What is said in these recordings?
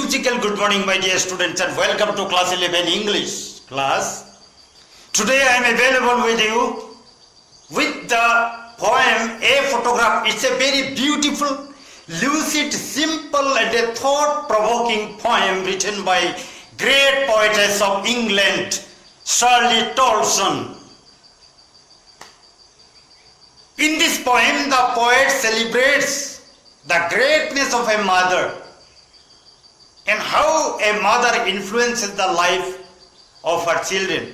musical good morning, my dear students, and welcome to class 11 English class. Today I am available with you with the poem A Photograph. It's a very beautiful, lucid, simple and a thought-provoking poem written by great poetess of England, Shirley Tolson. In this poem, the poet celebrates the greatness of a mother and how a mother influences the life of her children.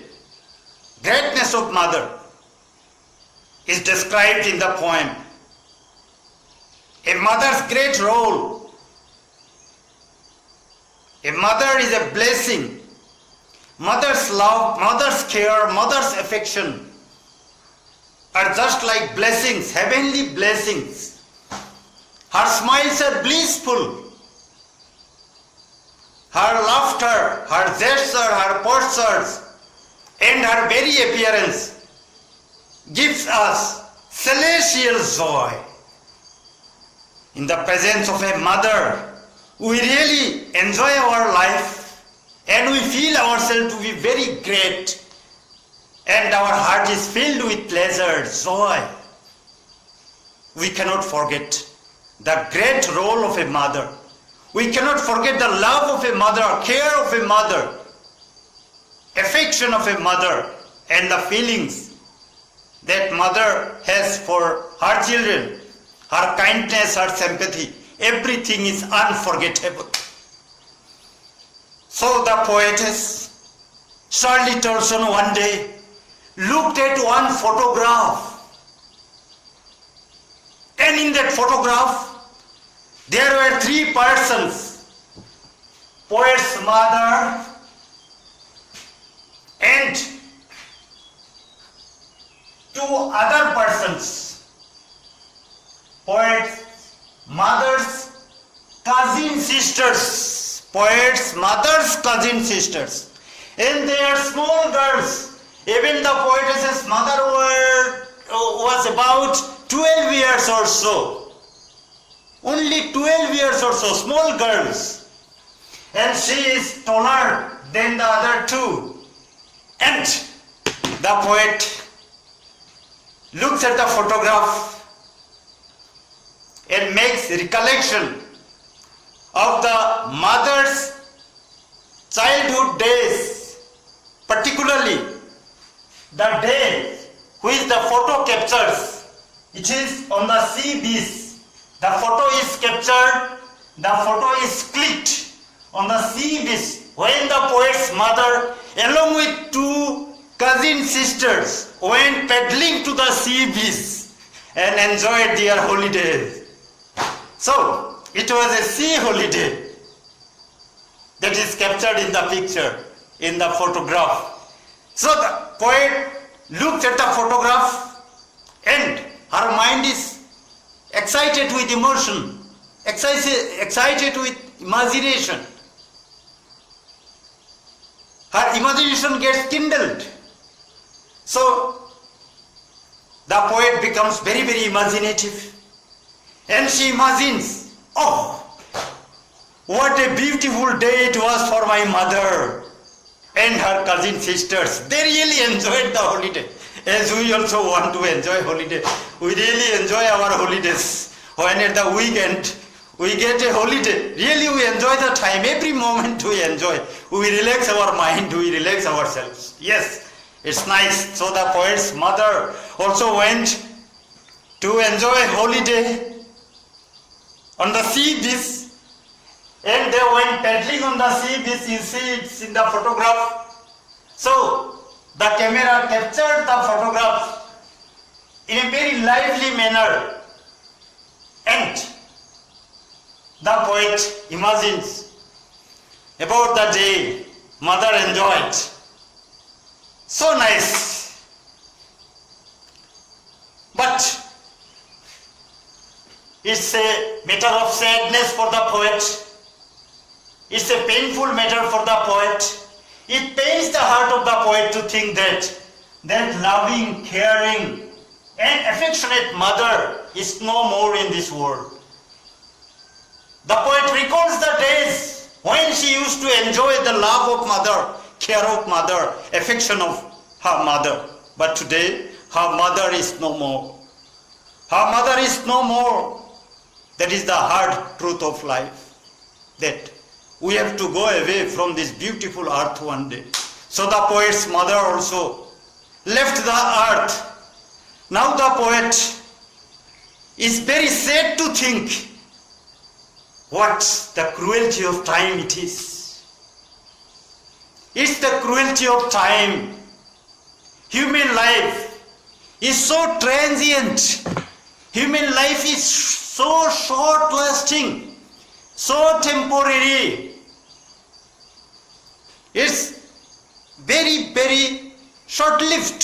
Greatness of mother is described in the poem. A mother's great role. A mother is a blessing. Mother's love, mother's care, mother's affection are just like blessings, heavenly blessings. Her smiles are blissful. Her laughter, her gesture, her postures, and her very appearance gives us celestial joy. In the presence of a mother, we really enjoy our life and we feel ourselves to be very great, and our heart is filled with pleasure, joy. We cannot forget the great role of a mother. We cannot forget the love of a mother, care of a mother, affection of a mother, and the feelings that mother has for her children, her kindness, her sympathy. Everything is unforgettable. So the poetess Shirley Tolson one day looked at one photograph, and in that photograph there were three persons: poet's mother and two other persons, poet's mother's cousin sisters, poet's mother's cousin sisters, and they are small girls. Even the poetess's mother was about 12 years or so. Only 12 years or so, small girls. And she is taller than the other two. And the poet looks at the photograph and makes recollection of the mother's childhood days, particularly the day which the photo captures. It is on the sea beach. The photo is captured, the photo is clicked on the sea beach when the poet's mother, along with two cousin sisters, went paddling to the sea beach and enjoyed their holidays. So, it was a sea holiday that is captured in the picture, in the photograph. So, the poet looked at the photograph and her mind is excited with emotion, excited with imagination. Her imagination gets kindled. So the poet becomes very, very imaginative. And she imagines, oh, what a beautiful day it was for my mother and her cousin sisters. They really enjoyed the holiday. As we also want to enjoy holiday. We really enjoy our holidays. When at the weekend we get a holiday, really we enjoy the time. Every moment we enjoy. We relax our mind, we relax ourselves. Yes, it's nice. So the poet's mother also went to enjoy holiday on the sea beach. And they went paddling on the sea beach. You see it's in the photograph. So the camera captured the photograph in a very lively manner, and the poet imagines about the day mother enjoyed. So nice. But it's a matter of sadness for the poet. It's a painful matter for the poet. It pains the heart of the poet to think that loving, caring, and affectionate mother is no more in this world. The poet recalls the days when she used to enjoy the love of mother, care of mother, affection of her mother. But today, her mother is no more. Her mother is no more. That is the hard truth of life. That we have to go away from this beautiful earth one day. So the poet's mother also left the earth. Now the poet is very sad to think what the cruelty of time it is. It's the cruelty of time. Human life is so transient. Human life is so short-lasting, so temporary. It's very, very short-lived.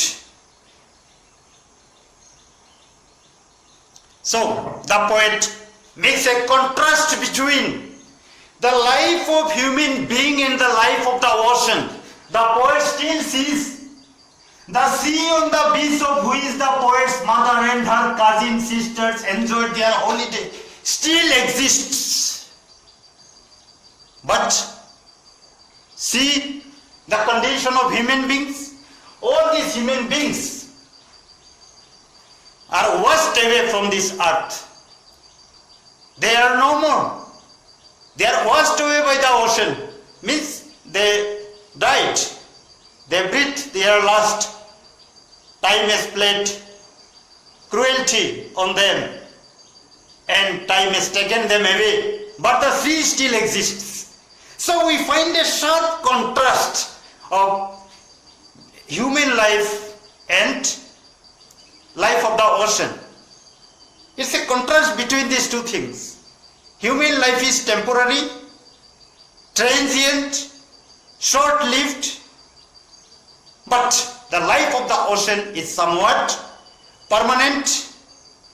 So, the poet makes a contrast between the life of human being and the life of the ocean. The poet still sees the sea on the beach of who is the poet's mother and her cousin sisters enjoyed their holiday still exists. But see the condition of human beings. All these human beings are washed away from this earth. They are no more. They are washed away by the ocean. Means they died. They breathed their last. Time has played cruelty on them and time has taken them away. But the sea still exists. So we find a sharp contrast of human life and life of the ocean. It's a contrast between these two things. Human life is temporary, transient, short-lived, but the life of the ocean is somewhat permanent,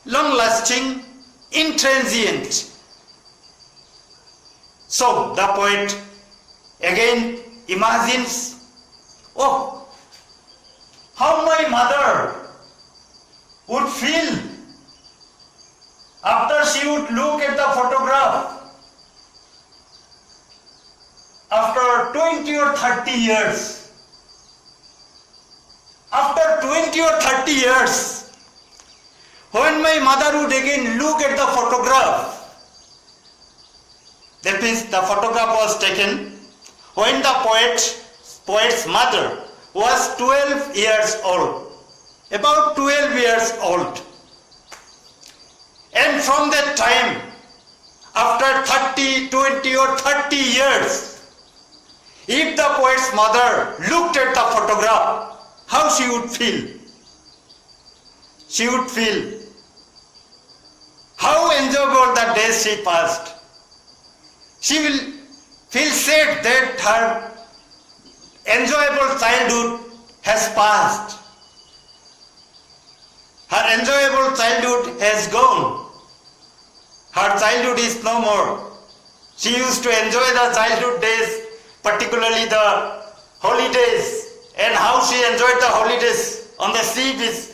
long-lasting, intransient. So the poet again imagines, oh, how my mother would feel after she would look at the photograph after 20 or 30 years. After 20 or 30 years, when my mother would again look at the photograph, that means the photograph was taken when the poet's mother was 12 years old, about 12 years old. And from that time, after 30, 20 or 30 years, if the poet's mother looked at the photograph, how she would feel? She would feel how enjoyable the days she passed. She will feel sad that her enjoyable childhood has passed. Her enjoyable childhood has gone. Her childhood is no more. She used to enjoy the childhood days, particularly the holidays, and how she enjoyed the holidays on the sea beach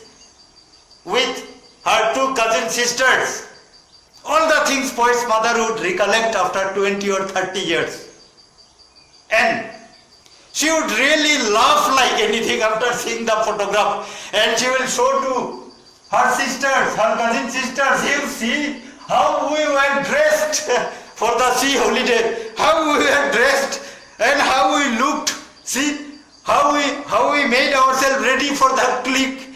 with her two cousin sisters. All the things poet's mother would recollect after 20 or 30 years. And she would really laugh like anything after seeing the photograph, and she will show to her sisters, her cousin sisters, you see how we were dressed for the sea holiday, how we were dressed and how we looked. See how we made ourselves ready for the clique,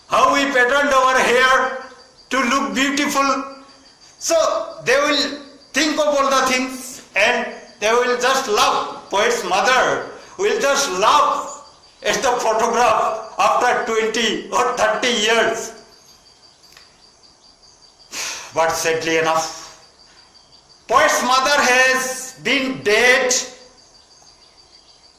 how we patterned our hair to look beautiful. So they will think of all the things and they will just laugh. Poet's mother will just laugh at the photograph after 20 or 30 years. But sadly enough, poet's mother has been dead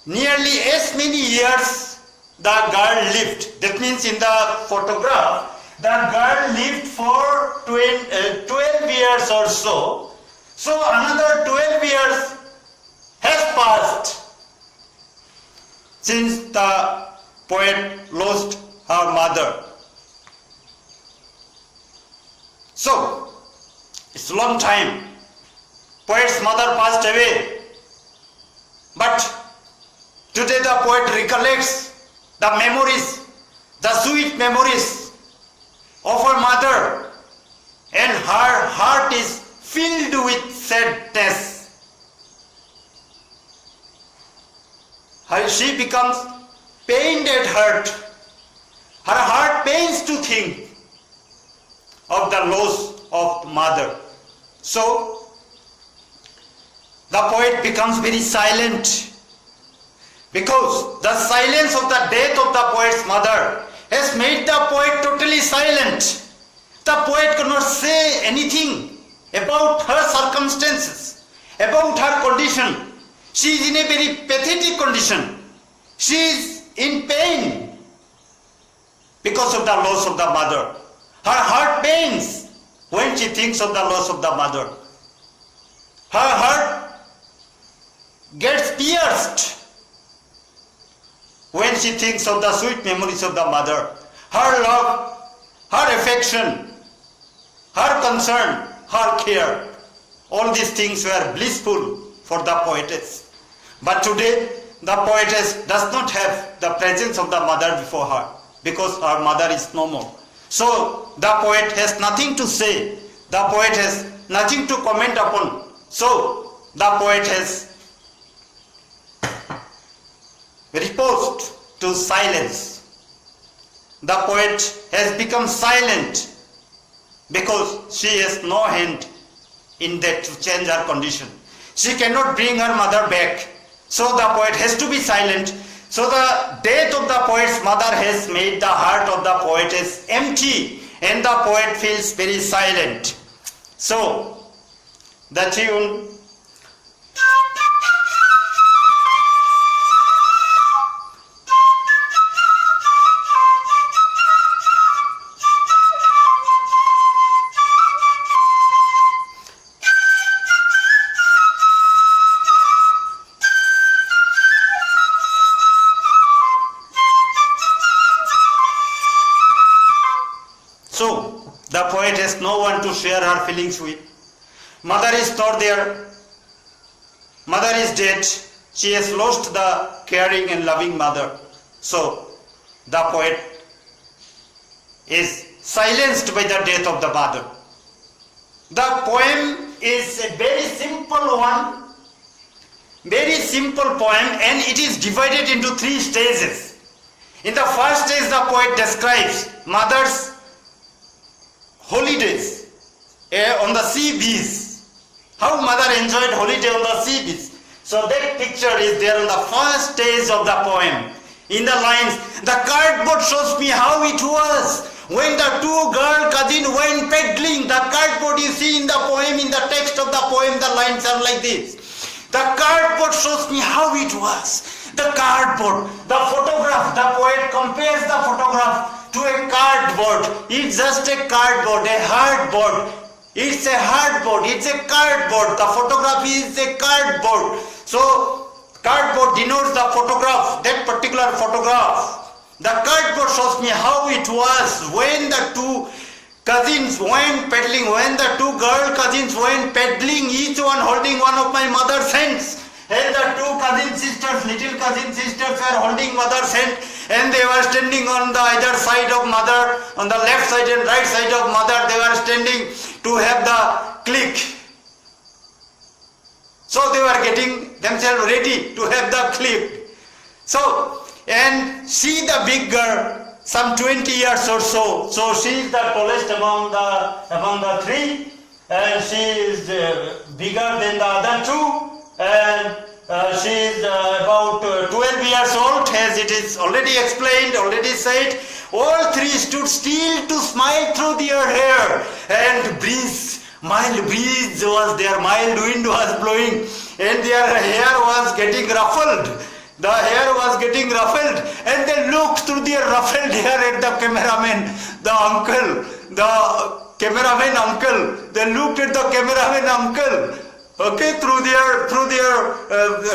nearly as many years the girl lived. That means in the photograph, the girl lived for 12 years or so. So another 12 years has passed since the poet lost her mother. So, it's a long time. Poet's mother passed away But today the poet recollects the memories, the sweet memories of her mother, and her heart is filled with sadness. She becomes pained at heart. Her heart pains to think of the loss of mother. So the poet becomes very silent, because the silence of the death of the poet's mother has made the poet totally silent. The poet could not say anything about her circumstances, about her condition. She is in a very pathetic condition. She is in pain because of the loss of the mother. Her heart pains when she thinks of the loss of the mother. Her heart gets pierced when she thinks of the sweet memories of the mother. Her love, her affection, her concern, her care, all these things were blissful for the poetess. But today the poetess does not have the presence of the mother before her, because her mother is no more. So the poet has nothing to say, the poet has nothing to comment upon. So the poet has reposed to silence. The poet has become silent because she has no hand in that to change her condition. She cannot bring her mother back. So the poet has to be silent. So the death of the poet's mother has made the heart of the poetess empty, and the poet feels very silent. So the tune So the poet has no one to share her feelings with. Mother is not there. Mother is dead. She has lost the caring and loving mother. So the poet is silenced by the death of the mother. The poem is a very simple one, very simple poem, and it is divided into 3 stages. In the first stage, the poet describes mother's holidays on the sea beach. How mother enjoyed holiday on the sea beach. So that picture is there on the first stage of the poem. In the lines, the cardboard shows me how it was when the 2 girl cousins went paddling. The cardboard you see in the poem, in the text of the poem, the lines are like this. The cardboard shows me how it was. The cardboard, the photograph, the poet compares the photograph to a cardboard. It's just a cardboard, a hardboard. It's a hardboard, it's a cardboard. The photograph is a cardboard. So cardboard denotes the photograph, that particular photograph. The cardboard shows me how it was when the 2 cousins went paddling, when the 2 girl cousins went paddling, each one holding one of my mother's hands. And the 2 cousin sisters, little cousin sisters were holding mother's hand, and they were standing on the either side of mother, on the left side and right side of mother, they were standing to have the click. So they were getting themselves ready to have the click. So, and she the big girl, some 20 years or so, so she is the tallest among the 3, and she is bigger than the other 2. And she is about 12 years old, as it is already explained, already said. All 3 stood still to smile through their hair, and mild breeze was there, mild wind was blowing, and their hair was getting ruffled. The hair was getting ruffled, and they looked through their ruffled hair at the cameraman, the uncle, they looked at the cameraman uncle. Okay, through their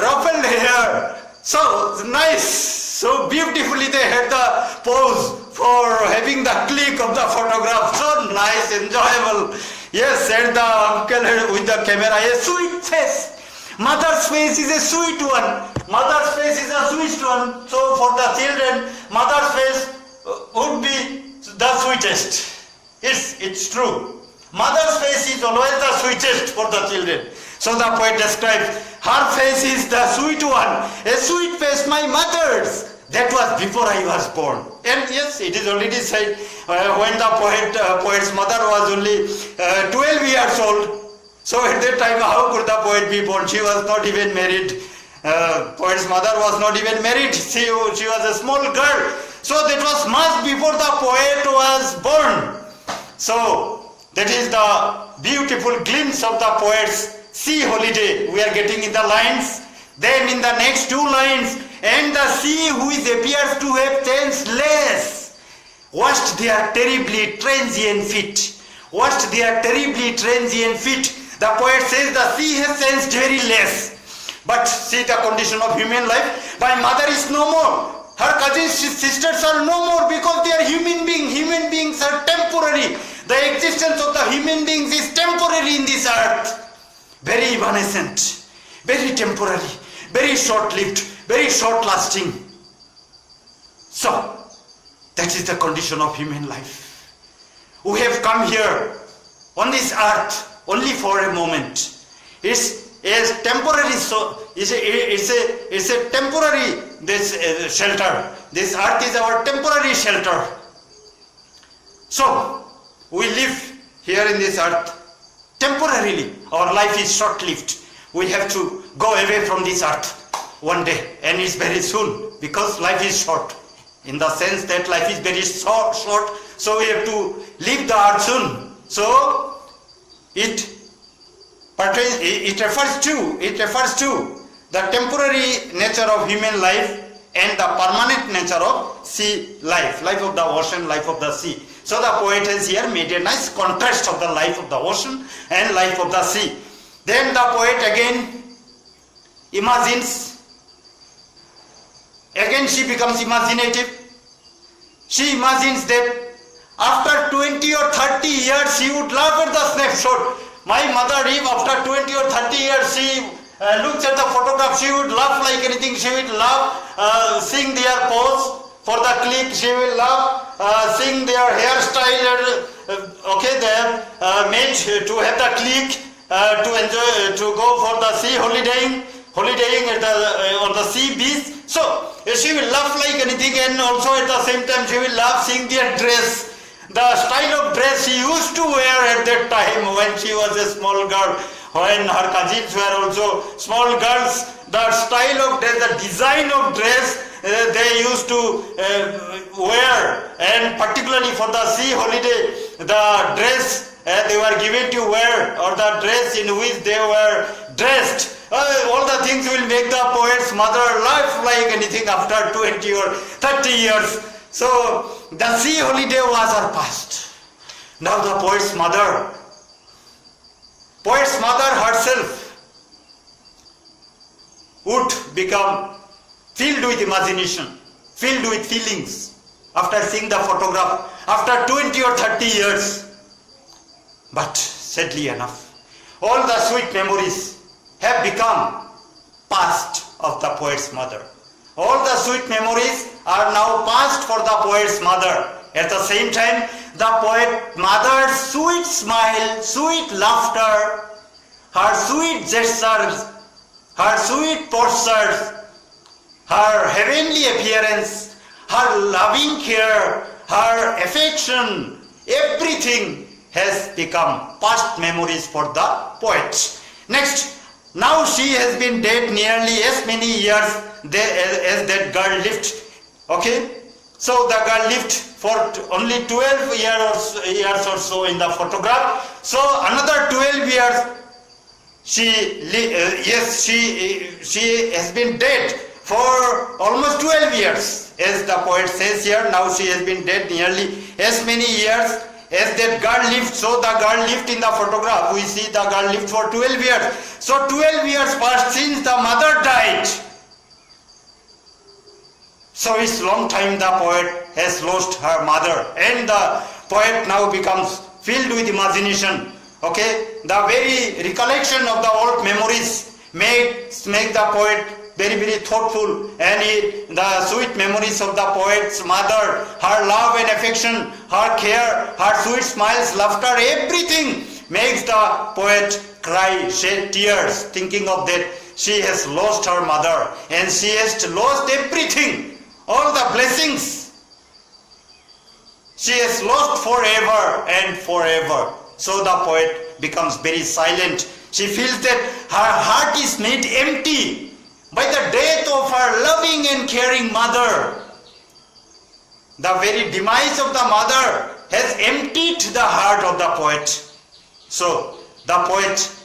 ruffled hair. So nice, so beautifully they had the pose for having the click of the photograph. So nice, enjoyable. Yes, and the uncle with the camera, a sweet face. Mother's face is a sweet one. Mother's face is a sweet one. So for the children, mother's face would be the sweetest. It's true. Mother's face is always the sweetest for the children. So the poet describes, her face is the sweet one, a sweet face, my mother's. That was before I was born. And yes, it is already said when the poet's mother was only 12 years old. So at that time, how could the poet be born? She was not even married. Poet's mother was not even married. She was a small girl. So that was much before the poet was born. So that is the beautiful glimpse of the poet's sea holiday we are getting in the lines. Then in the next two lines, and the sea which appears to have changed less, washed their terribly transient feet. Washed their terribly transient feet. The poet says the sea has changed very less. But see the condition of human life. My mother is no more. Her cousins, sisters are no more because they are human beings. Human beings are temporary. The existence of the human beings is temporary in this earth. Very evanescent, very temporary, very short-lived, very short-lasting. So, that is the condition of human life. We have come here on this earth only for a moment. It's a temporary, it's a temporary shelter. This earth is our temporary shelter. So, we live here in this earth temporarily. Our life is short-lived. We have to go away from this earth one day, and it's very soon, because life is short. In the sense that life is very short, so we have to leave the earth soon. So it refers to the temporary nature of human life and the permanent nature of sea life of the ocean, life of the sea. So the poet has here made a nice contrast of the life of the ocean and life of the sea. Then the poet again imagines, again she becomes imaginative. She imagines that after 20 or 30 years she would laugh at the snapshot. My mother, if after 20 or 30 years she looks at the photograph, she would laugh like anything. She would laugh, seeing their pose for the click. She will laugh, seeing their hairstyle. They have made to have the click, to enjoy, to go for the sea holidaying at on the sea beach. So she will laugh like anything, and also at the same time she will laugh seeing their dress. The style of dress she used to wear at that time when she was a small girl, when her cousins were also small girls. The style of dress, the design of dress they used to wear, and particularly for the sea holiday, the dress they were given to wear, or the dress in which they were dressed. All the things will make the poet's mother laugh like anything after 20 or 30 years. So the sea holiday was her past. Now the poet's mother herself would become filled with imagination, filled with feelings after seeing the photograph after 20 or 30 years. But sadly enough, all the sweet memories have become past of the poet's mother. All the sweet memories are now past for the poet's mother. At the same time, the poet mother's sweet smile, sweet laughter, her sweet gestures, her sweet postures, her heavenly appearance, her loving care, her affection, everything has become past memories for the poet. Next, now she has been dead nearly as many years as that girl lived. Okay? So the girl lived for only 12 years or so in the photograph. So another 12 years she has been dead for almost 12 years. As the poet says here, now she has been dead nearly as many years as that girl lived. So the girl lived in the photograph. We see the girl lived for 12 years. So 12 years passed since the mother died. So it's long time the poet has lost her mother, and the poet now becomes filled with imagination. Okay, the very recollection of the old memories make the poet very, very thoughtful, and the sweet memories of the poet's mother, her love and affection, her care, her sweet smiles, laughter, everything makes the poet cry, shed tears, thinking of that she has lost her mother and she has lost everything, all the blessings. She has lost forever and forever. So the poet becomes very silent. She feels that her heart is made empty by the death of her loving and caring mother. The very demise of the mother has emptied the heart of the poet. So the poet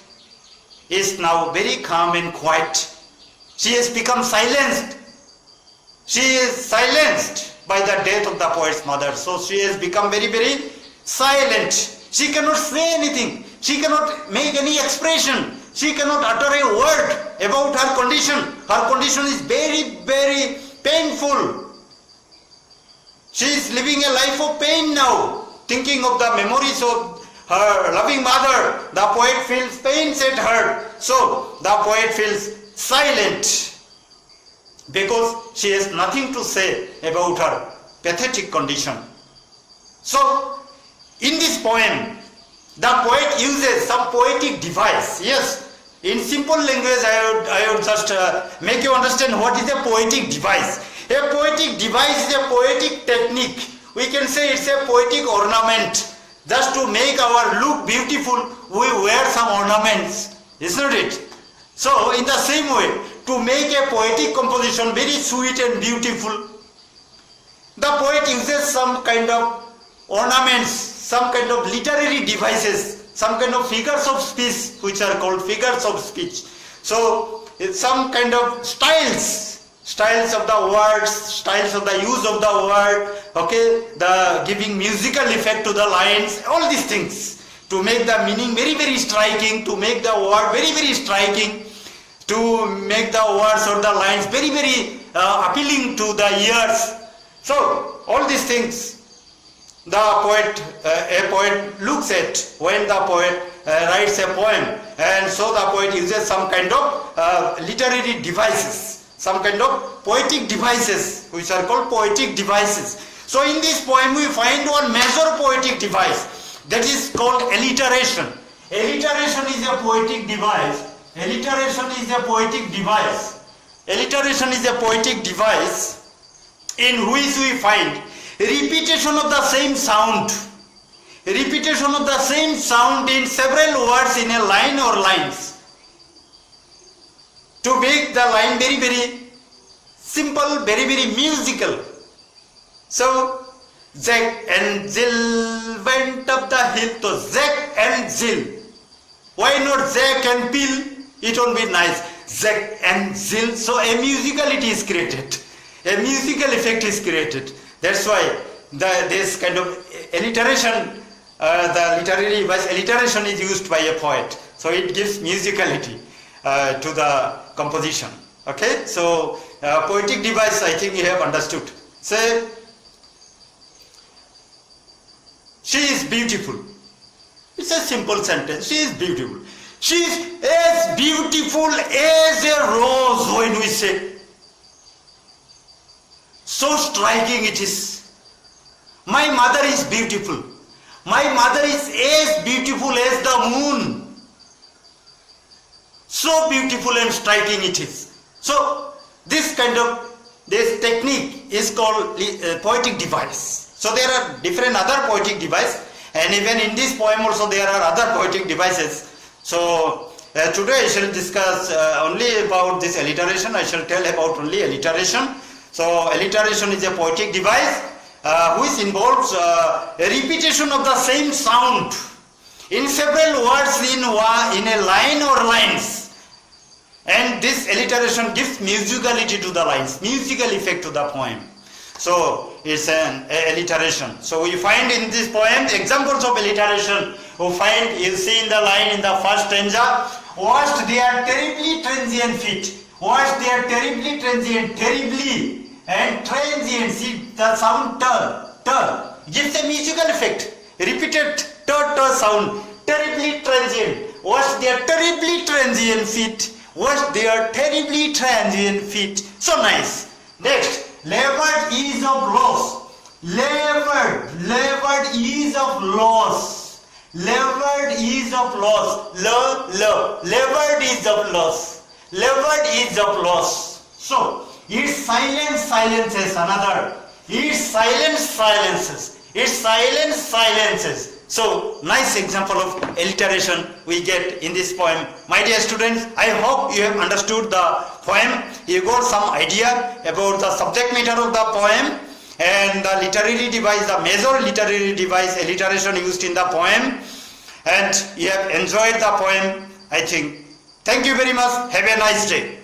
is now very calm and quiet. She has become silenced. She is silenced by the death of the poet's mother. So she has become very, very silent. She cannot say anything. She cannot make any expression. She cannot utter a word about her condition. Her condition is very, very painful. She is living a life of pain now, thinking of the memories of her loving mother. The poet feels pains at her. So the poet feels silent because she has nothing to say about her pathetic condition. So in this poem, the poet uses some poetic device. Yes, in simple language I would just make you understand what is a poetic device. A poetic device is a poetic technique. We can say it's a poetic ornament. Just to make our look beautiful, we wear some ornaments, isn't it? So in the same way, to make a poetic composition very sweet and beautiful, the poet uses some kind of ornaments, some kind of literary devices, some kind of figures of speech, which are called figures of speech. So it's some kind of styles of the words, styles of the use of the word, okay, the giving musical effect to the lines, all these things to make the meaning very, very striking, to make the word very, very striking, to make the words or the lines very, very appealing to the ears. So all these things a poet looks at when the poet writes a poem, and so the poet uses some kind of literary devices, some kind of poetic devices, which are called poetic devices. So in this poem we find one major poetic device, that is called alliteration. Alliteration is a poetic device. Alliteration is a poetic device. Alliteration is a poetic device in which we find repetition of the same sound. Repetition of the same sound in several words in a line or lines, to make the line very, very simple, very, very musical. So, Jack and Jill went up the hill. So, Jack and Jill. Why not Jack and Bill? It won't be nice. Jack and Jill. So, a musicality is created. A musical effect is created. That's why this kind of alliteration, the literary device alliteration is used by a poet. So it gives musicality to the composition. Okay, so poetic device, I think you have understood. Say, she is beautiful. It's a simple sentence. She is beautiful. She is as beautiful as a rose, when we say. So striking it is. My mother is beautiful. My mother is as beautiful as the moon. So beautiful and striking it is. So this technique is called poetic device. So there are different other poetic devices, and even in this poem also there are other poetic devices. So today I shall discuss only about this alliteration. I shall tell about only alliteration. So alliteration is a poetic device which involves a repetition of the same sound in several words in a line or lines, and this alliteration gives musicality to the lines, musical effect to the poem. So it's an alliteration. So we find in this poem examples of alliteration. You see in the line in the first stanza, washed their terribly transient feet. Washed their terribly transient, terribly and transient. See the sound t gives a musical effect. Repeated t sound. Terribly transient. Washed their terribly transient feet. washed their terribly transient feet. So nice. Next, labored ease of loss. Labored ease of loss. Labored ease of loss. Labored ease of loss. Labored ease of loss. So, its silence silences another. Its silence silences. Its silence silences. So, nice example of alliteration we get in this poem. My dear students, I hope you have understood the poem. You got some idea about the subject matter of the poem and the literary device, the major literary device, alliteration used in the poem. And you have enjoyed the poem, I think. Thank you very much. Have a nice day.